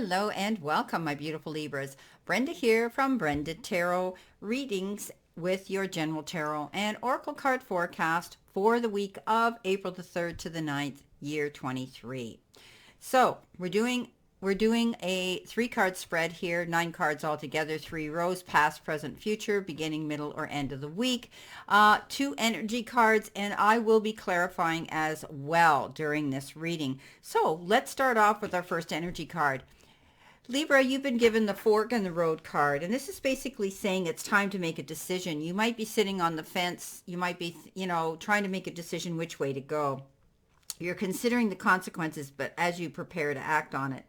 Hello and welcome, my beautiful Libras. Brenda here from Brenda Tarot Readings with your General Tarot and Oracle card forecast for the week of April the 3rd to the 9th, year 23. So we're doing a 3-card spread here, 9 cards altogether, 3 rows, past, present, future, beginning, middle, or end of the week. 2 energy cards, and I will be clarifying as well during this reading. So let's start off with our first energy card. Libra, you've been given the fork in the road card, and this is basically saying it's time to make a decision. You might be sitting on the fence. You might be, trying to make a decision which way to go. You're considering the consequences, but as you prepare to act on it.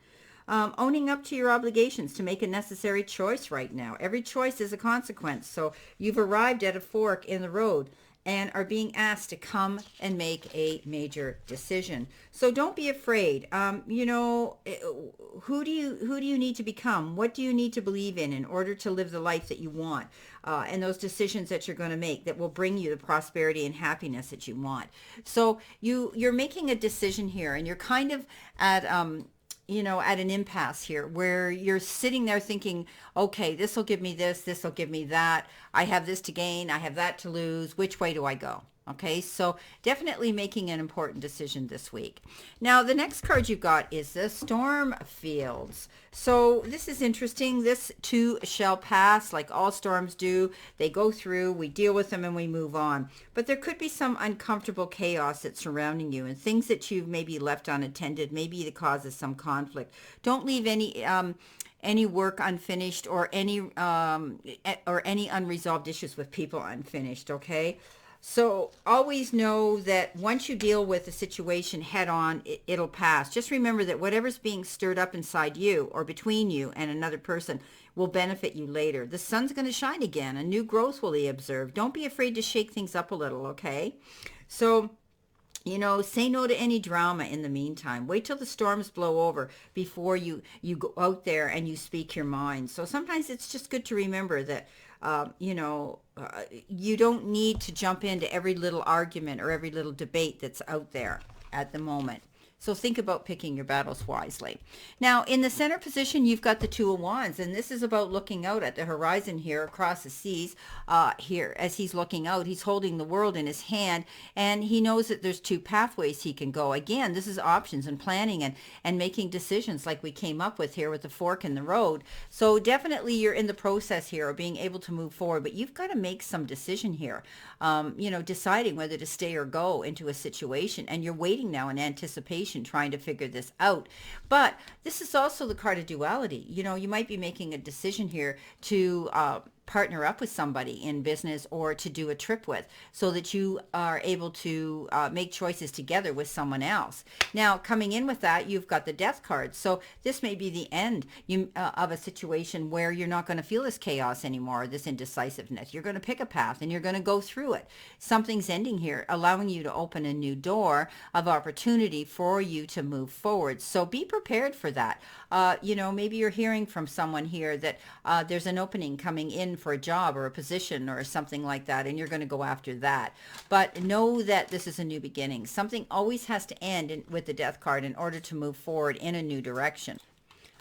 Owning up to your obligations to make a necessary choice right now. Every choice is a consequence. So you've arrived at a fork in the road and are being asked to come and make a major decision. So don't be afraid. Who do you need to become? What do you need to believe in order to live the life that you want? And those decisions that you're going to make that will bring you the prosperity and happiness that you want. So you're making a decision here, and you're kind of at at an impasse here where you're sitting there thinking, okay, this will give me this will give me that. I have this to gain, I have that to lose. Which way do I go? Okay, so definitely making an important decision this week. Now, the next card you've got is the Storm Fields. So this is interesting. This too shall pass, like all storms do. They go through, we deal with them, and we move on. But there could be some uncomfortable chaos that's surrounding you and things that you've maybe left unattended, maybe that causes some conflict. Don't leave any work unfinished or any unresolved issues with people unfinished, okay? So always know that once you deal with the situation head on, it'll pass. Just remember that whatever's being stirred up inside you or between you and another person will benefit you later. The sun's going to shine again. A new growth will be observed. Don't be afraid to shake things up a little, okay? So say no to any drama in the meantime. Wait till the storms blow over before you go out there and you speak your mind. So sometimes it's just good to remember that, you don't need to jump into every little argument or every little debate that's out there at the moment. So think about picking your battles wisely. Now, in the center position, you've got the Two of Wands, and this is about looking out at the horizon here across the seas. Here, as he's looking out, he's holding the world in his hand, and he knows that there's 2 pathways he can go. Again, this is options and planning and making decisions like we came up with here with the fork in the road. So definitely you're in the process here of being able to move forward, but you've got to make some decision here, deciding whether to stay or go into a situation, and you're waiting now in anticipation trying to figure this out. But this is also the card of duality. You might be making a decision here to partner up with somebody in business or to do a trip with, so that you are able to make choices together with someone else. Now, coming in with that, you've got the Death card. So this may be the end of a situation where you're not going to feel this chaos anymore, this indecisiveness. You're going to pick a path and you're going to go through it. Something's ending here, allowing you to open a new door of opportunity for you to move forward. So be prepared for that. Maybe you're hearing from someone here that there's an opening coming in for a job or a position or something like that, and you're going to go after that. But know that this is a new beginning. Something always has to end with the Death card in order to move forward in a new direction.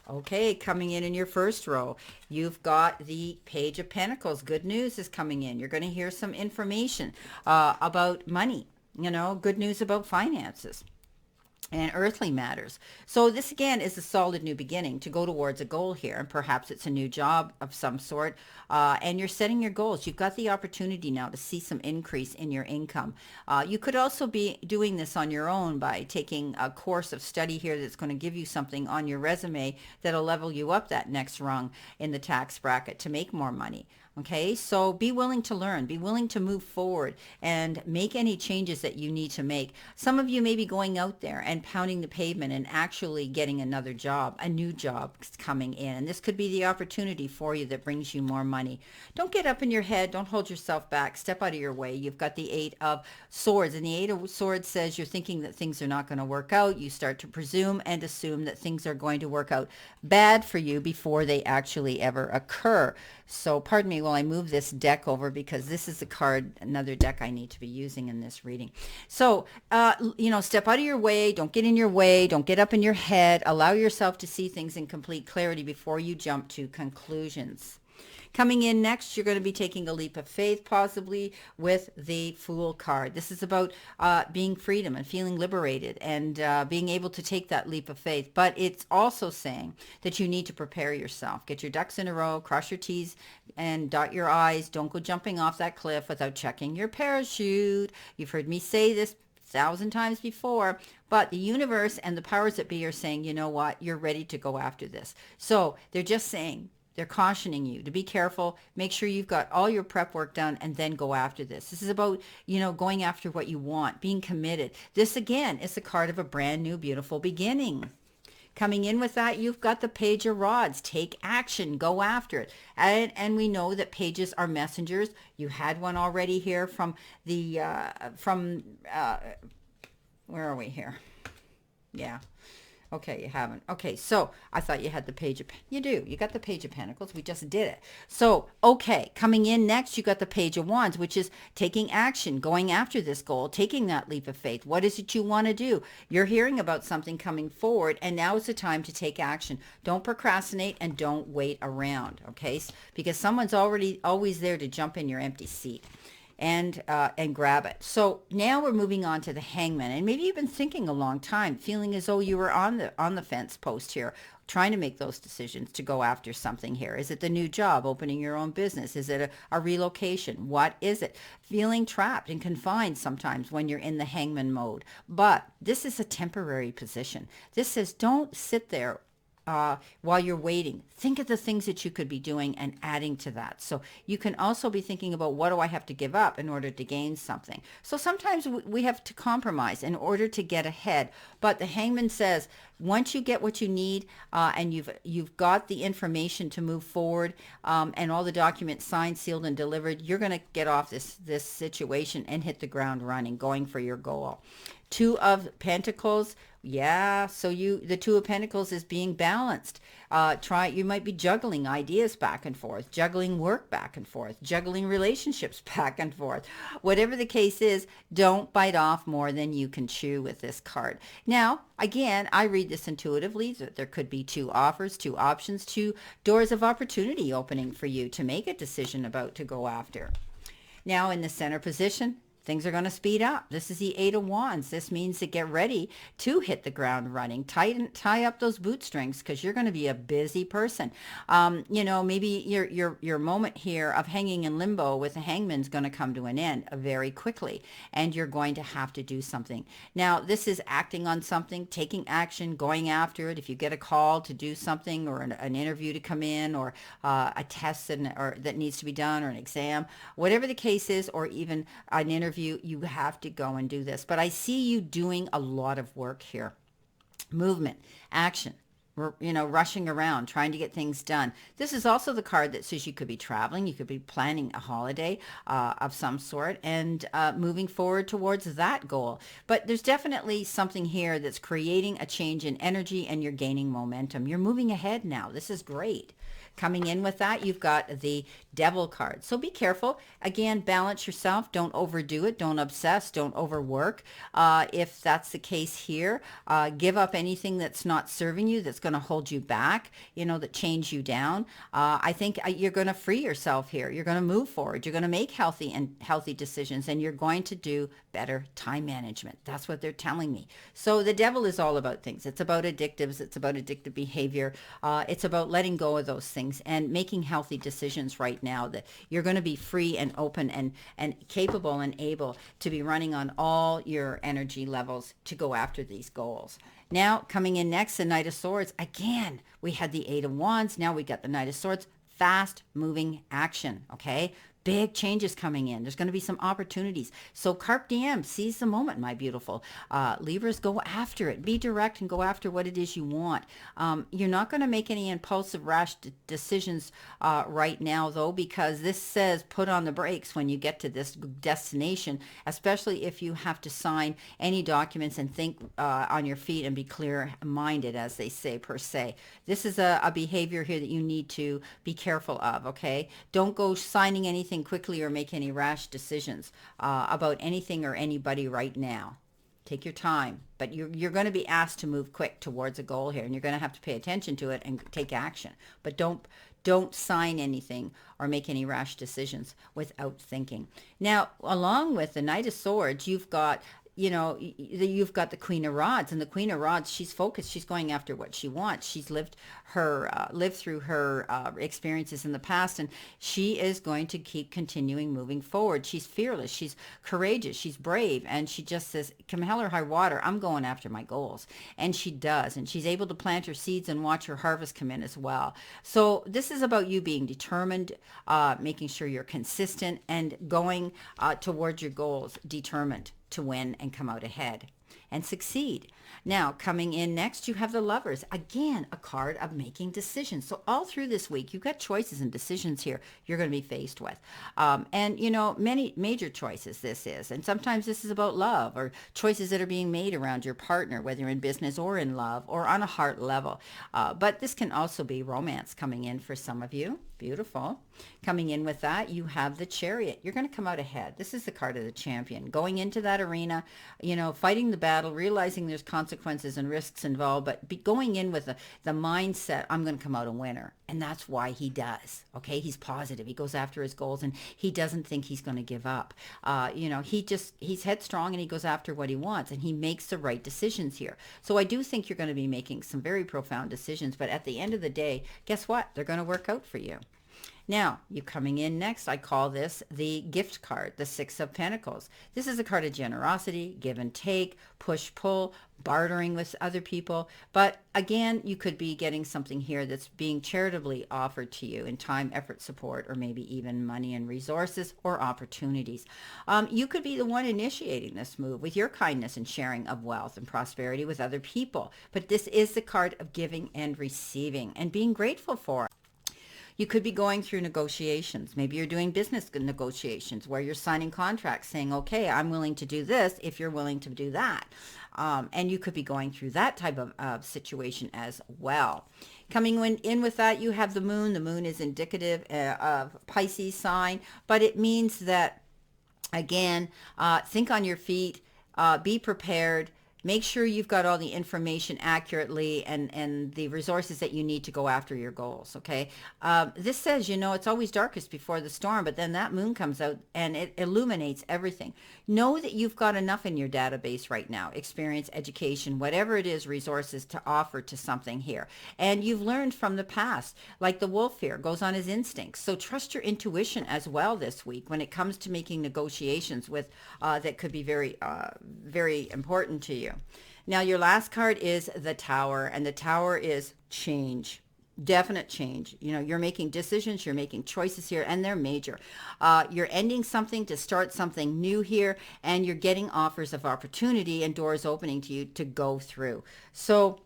Okay, coming in your first row, you've got the Page of Pentacles. Good news is coming in. You're going to hear some information about money, good news about finances and earthly matters. So this again is a solid new beginning to go towards a goal here, and perhaps it's a new job of some sort, and you're setting your goals. You've got the opportunity now to see some increase in your income. You could also be doing this on your own by taking a course of study here that's going to give you something on your resume that'll level you up that next rung in the tax bracket to make more money. Okay, so be willing to learn, be willing to move forward and make any changes that you need to make. Some of you may be going out there and pounding the pavement and actually getting another job, a new job coming in. And this could be the opportunity for you that brings you more money. Don't get up in your head. Don't hold yourself back. Step out of your way. You've got the 8 of Swords, and the 8 of Swords says you're thinking that things are not going to work out. You start to presume and assume that things are going to work out bad for you before they actually ever occur. So pardon me me while I move this deck over, because this is the card, another deck I need to be using in this reading. So, step out of your way. Don't get in your way. Don't get up in your head. Allow yourself to see things in complete clarity before you jump to conclusions. Coming in next, you're going to be taking a leap of faith, possibly with the Fool card. This is about being freedom and feeling liberated and being able to take that leap of faith. But it's also saying that you need to prepare yourself. Get your ducks in a row, cross your T's and dot your I's. Don't go jumping off that cliff without checking your parachute. You've heard me say this 1,000 times before, but the universe and the powers that be are saying, you know what, you're ready to go after this. So they're just saying, they're cautioning you to be careful, make sure you've got all your prep work done, and then go after this. This is about, going after what you want, being committed. This, again, is the card of a brand new, beautiful beginning. Coming in with that, you've got the Page of Rods. Take action, go after it. And we know that pages are messengers. You had one already here from the, where are we here? Yeah. Okay, you haven't. Okay, so I thought you had the Page of, you do. You got the Page of Pentacles. We just did it. So, okay, coming in next, you got the Page of Wands, which is taking action, going after this goal, taking that leap of faith. What is it you want to do? You're hearing about something coming forward, and now is the time to take action. Don't procrastinate and don't wait around, okay? Because someone's always there to jump in your empty seat and grab it. So now we're moving on to the Hangman, and maybe you've been thinking a long time, feeling as though you were on the fence post here, trying to make those decisions to go after something here. Is it the new job, opening your own business? Is it a relocation? What is it? Feeling trapped and confined sometimes when you're in the Hangman mode. But this is a temporary position. This says don't sit there while you're waiting. Think of the things that you could be doing and adding to that. So you can also be thinking about, what do I have to give up in order to gain something? So sometimes we have to compromise in order to get ahead. But the Hangman says, once you get what you need and you've got the information to move forward and all the documents signed, sealed, and delivered, you're going to get off this situation and hit the ground running, going for your goal. Two of Pentacles. Yeah, so the Two of Pentacles is being balanced. You might be juggling ideas back and forth, juggling work back and forth, juggling relationships back and forth. Whatever the case is, don't bite off more than you can chew with this card. Now, again, I read this intuitively that there could be two offers, two options, two doors of opportunity opening for you to make a decision about to go after. Now, in the center position, things are going to speed up. This is the Eight of Wands. This means to get ready to hit the ground running. Tie up those bootstrings, because you're going to be a busy person. Maybe your moment here of hanging in limbo with the Hangman is going to come to an end very quickly, and you're going to have to do something. Now, this is acting on something, taking action, going after it. If you get a call to do something, or an interview to come in, or a test that needs to be done, or an exam, whatever the case is, or even an interview, you have to go and do this. But I see you doing a lot of work here. Movement, action, rushing around, trying to get things done. This is also the card that says you could be traveling, you could be planning a holiday of some sort, and moving forward towards that goal. But there's definitely something here that's creating a change in energy, and you're gaining momentum. You're moving ahead now. This is great. Coming in with that, you've got the Devil card. So be careful. Again, balance yourself. Don't overdo it. Don't obsess. Don't overwork. If that's the case here, give up anything that's not serving you, that's going to hold you back, that change you down. I think you're going to free yourself here. You're going to move forward. You're going to make healthy decisions, and you're going to do better time management. That's what they're telling me. So the Devil is all about things. It's about addictives. It's about addictive behavior. It's about letting go of those things and making healthy decisions right now, that you're going to be free and open and capable and able to be running on all your energy levels to go after these goals. Now, coming in next, the Knight of Swords. Again, we had the Eight of Wands. Now we got the Knight of Swords. Fast moving action. Okay. big changes coming in. There's going to be some opportunities. So carpe diem, seize the moment, my beautiful. Libras, go after it. Be direct and go after what it is you want. You're not going to make any impulsive, rash decisions right now, though, because this says put on the brakes when you get to this destination, especially if you have to sign any documents and think on your feet and be clear-minded, as they say, per se. This is a behavior here that you need to be careful of, okay? Don't go signing anything quickly or make any rash decisions about anything or anybody right now. Take your time, but you're going to be asked to move quick towards a goal here, and you're going to have to pay attention to it and take action. But don't sign anything or make any rash decisions without thinking. Now, along with the Knight of Swords, you've got you've got the Queen of Rods, and the Queen of Rods, she's focused. She's going after what she wants. She's lived through her experiences in the past, and she is going to keep continuing moving forward. She's fearless. She's courageous. She's brave, and she just says, "Come hell or high water, I'm going after my goals." And she does, and she's able to plant her seeds and watch her harvest come in as well. So this is about you being determined, making sure you're consistent, and going towards your goals, determined to win and come out ahead and succeed. Now, coming in next, you have the Lovers. Again, a card of making decisions. So all through this week, you've got choices and decisions here you're going to be faced with. And, many major choices this is. And sometimes this is about love or choices that are being made around your partner, whether in business or in love or on a heart level. But this can also be romance coming in for some of you. Beautiful. Coming in with that, you have the Chariot. You're going to come out ahead. This is the card of the champion. Going into that arena, fighting the battle, realizing there's consequences and risks involved, but going in with the mindset, I'm going to come out a winner. And that's why he does. Okay, he's positive. He goes after his goals, and he doesn't think he's going to give up. He's headstrong, and he goes after what he wants, and he makes the right decisions here. So I do think you're going to be making some very profound decisions, but at the end of the day, guess what? They're going to work out for you. Now, you coming in next, I call this the gift card, the Six of Pentacles. This is a card of generosity, give and take, push-pull, bartering with other people. But again, you could be getting something here that's being charitably offered to you in time, effort, support, or maybe even money and resources or opportunities. You could be the one initiating this move with your kindness and sharing of wealth and prosperity with other people. But this is the card of giving and receiving and being grateful for it. You could be going through negotiations. Maybe you're doing business negotiations where you're signing contracts saying, okay, I'm willing to do this if you're willing to do that. And you could be going through that type of situation as well. Coming in with that, you have the Moon. The Moon is indicative of Pisces sign, but it means that, again, think on your feet, be prepared. Make sure you've got all the information accurately and the resources that you need to go after your goals, okay? This says, it's always darkest before the storm, but then that moon comes out and it illuminates everything. Know that you've got enough in your database right now, experience, education, whatever it is, resources to offer to something here. And you've learned from the past, like the wolf here goes on his instincts. So trust your intuition as well this week when it comes to making negotiations with that could be very, very important to you. Now, your last card is the Tower, and the Tower is change, definite change. You're making decisions, you're making choices here, and they're major. You're ending something to start something new here, and you're getting offers of opportunity and doors opening to you to go through. So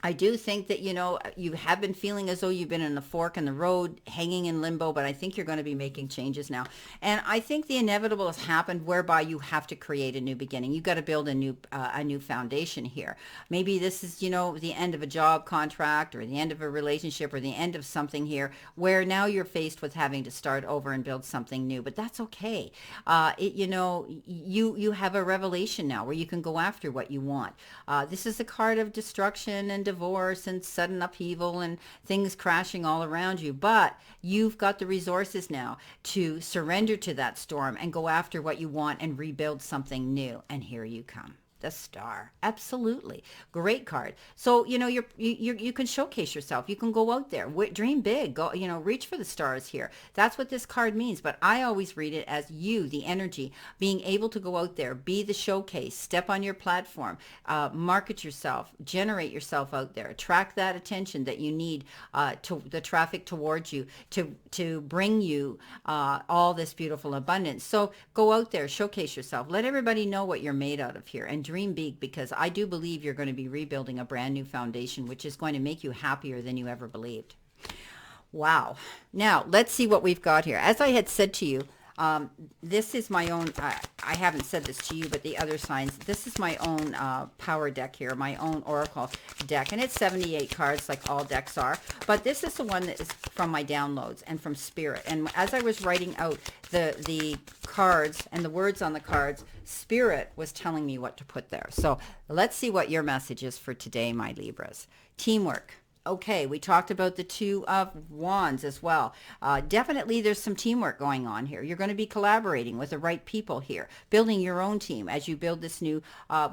I do think that, you have been feeling as though you've been in the fork in the road, hanging in limbo, but I think you're going to be making changes now. And I think the inevitable has happened whereby you have to create a new beginning. You've got to build a new foundation here. Maybe this is, the end of a job contract or the end of a relationship or the end of something here where now you're faced with having to start over and build something new, but that's okay. You have a revelation now where you can go after what you want. This is a card of destruction and divorce and sudden upheaval and things crashing all around you, but you've got the resources now to surrender to that storm and go after what you want and rebuild something new. And here you come. The Star. Absolutely. Great card. So, you can showcase yourself. You can go out there, dream big, go, reach for the stars here. That's what this card means. But I always read it as you, the energy, being able to go out there, be the showcase, step on your platform, market yourself, generate yourself out there, attract that attention that you need, to the traffic towards you to bring you all this beautiful abundance. So go out there, showcase yourself, let everybody know what you're made out of here, and dream big, because I do believe you're going to be rebuilding a brand new foundation, which is going to make you happier than you ever believed. Wow. Now, let's see what we've got here. As I had said to you, this is my own, I haven't said this to you, but the other signs, this is my own power deck here, my own oracle deck. And it's 78 cards like all decks are. But this is the one that is from my downloads and from Spirit. And as I was writing out the cards and the words on the cards, Spirit was telling me what to put there. So let's see what your message is for today, my Libras. Teamwork. Okay, we talked about the Two of Wands as well. Definitely there's some teamwork going on here. You're going to be collaborating with the right people here, building your own team as you build this new,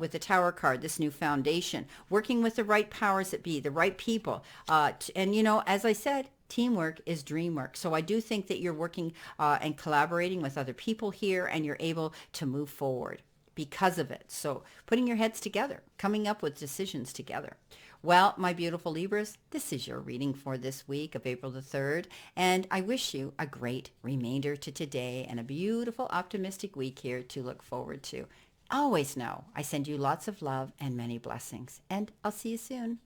with the Tower card, this new foundation, working with the right powers that be, the right people. And, as I said, teamwork is dream work. So I do think that you're working and collaborating with other people here, and you're able to move forward because of it. So putting your heads together, coming up with decisions together. Well, my beautiful Libras, this is your reading for this week of April the 3rd, and I wish you a great remainder to today and a beautiful, optimistic week here to look forward to. Always know I send you lots of love and many blessings, and I'll see you soon.